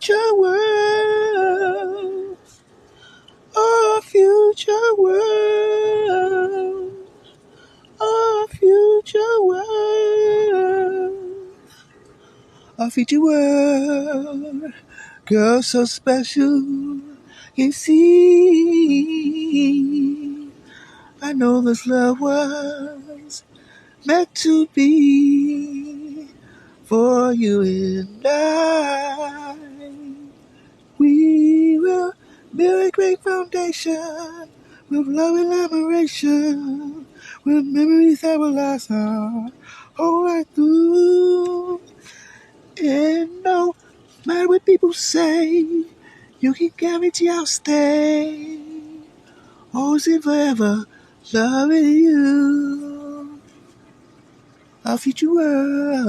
future world, our future world, our future world, our future world. Girl, so special, you see. I know this love was meant to be for you and I. We will build a great foundation with love and admiration, with memories that will last our whole life through. And no matter what people say, you can guarantee I'll stay. Always and forever, loving you. Our future world.